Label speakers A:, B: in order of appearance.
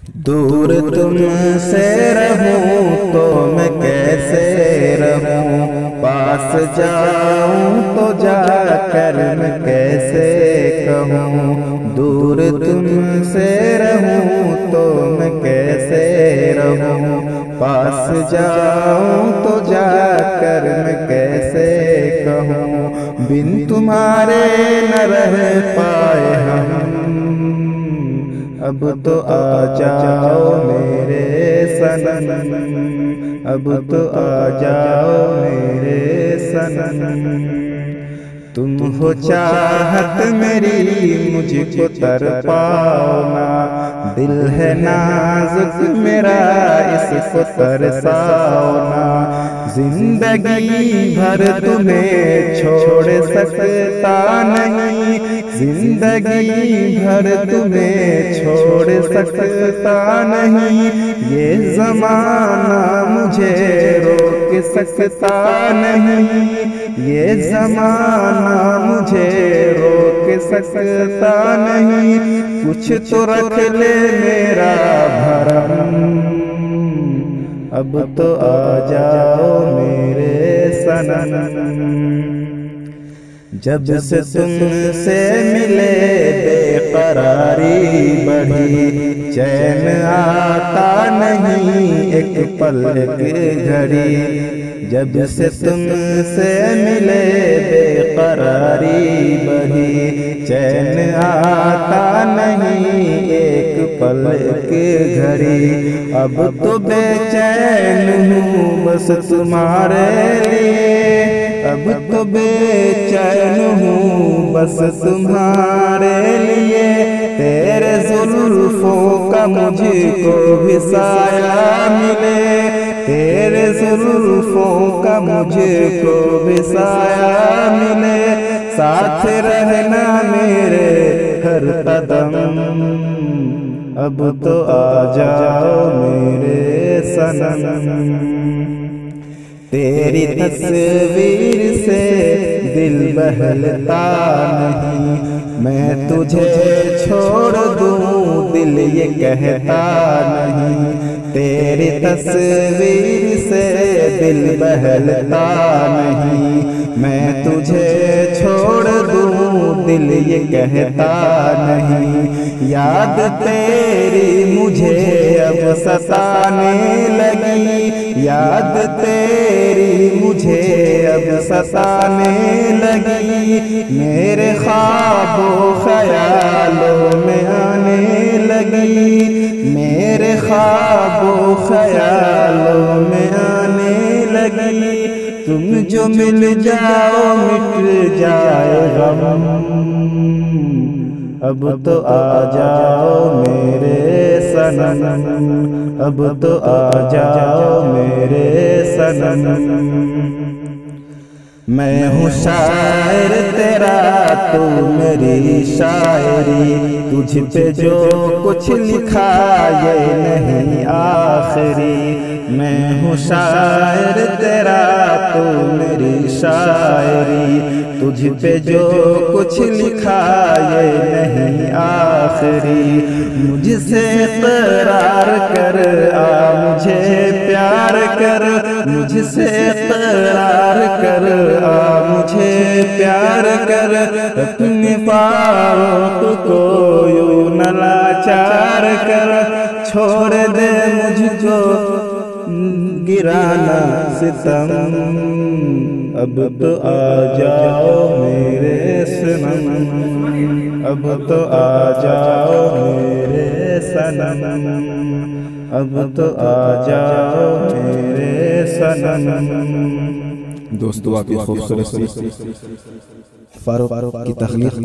A: दूर तुमसे रहूं तो मैं कैसे रहूं, पास जाऊं तो जाकर मैं कैसे कहूं। दूर तुमसे रहूं तो मैं कैसे रहूं, पास जाऊं तो जाकर मैं कैसे कहूं। बिन तुम्हारे न रह पाए हम, अब तो आ जाओ मेरे सनम, अब तो आ जाओ मेरे सनम। तुम हो चाहत मेरी मुझको तड़पाओ ना, दिल है नाजुक मेरा इसको तरसाओ ना। जिंदगी भर तुम्हें छोड़ सकता नहीं, जिंदगी भर तुम्हें छोड़ सकता नहीं। ये ज़माना मुझे रोक सकता नहीं, ये ज़माना मुझे रोक सकता नहीं। कुछ तो रख ले मेरा भरम, अब तो आ जाओ मेरे सनम। जब से तुमसे मिले बेकरारी बढ़ी, चैन आता नहीं एक पल की घड़ी। जब से तुमसे मिले बेकरारी बढ़ी, चैन आता नहीं एक पल की घड़ी। अब तो बेचैन हूँ बस तुम्हारे लिए, अब तो बेचैन हूँ बस तुम्हारे लिए। तेरे जुल्फों का मुझको भी साया मिले, तेरे जुल्फों का मुझको भी साया मिले। साथ रहना मेरे हर कदम, अब तो आ जाओ मेरे सनम। तेरी तस्वीर से दिल बहलता नहीं, मैं तुझे छोड़ दूं दिल ये कहता नहीं। तेरी तस्वीर से दिल बहलता नहीं, मैं तुझे छोड़ दूं दिल ये कहता नहीं। याद तेरी मुझे अब सताने लगी, याद तेरी मुझे अब सताने लगी। मेरे ख्वाबों ख्यालों में आने लगी, मेरे ख्वाबों ख्यालों में आने लगी। तुम जो मिल जाओ मिट जाए गम, अब तो आ जाओ मेरे सनम, अब तो आ जाओ मेरे सनम। मैं हूँ शायर तेरा तू मेरी शायरी, तुझ पे जो कुछ लिखा ये नहीं आखिरी। मैं हूँ शायर तेरा तू मेरी शायरी, तुझ पे जो कुछ लिखा ये नहीं आखिरी। मुझसे इक़रार कर आ मुझे प्यार कर, मुझसे इक़रार कर आ मुझे प्यार कर। अपने फारूक को यूं न लाचार कर, छोड़ दे मुझको गिराना सितम, अब तो आ जाओ मेरे सनम, अब तो आ जाओ मेरे सनम, अब तो आ जाओ मेरे सनम।
B: दोस्तों आपकी खूबसूरत फारूक की तख्लीक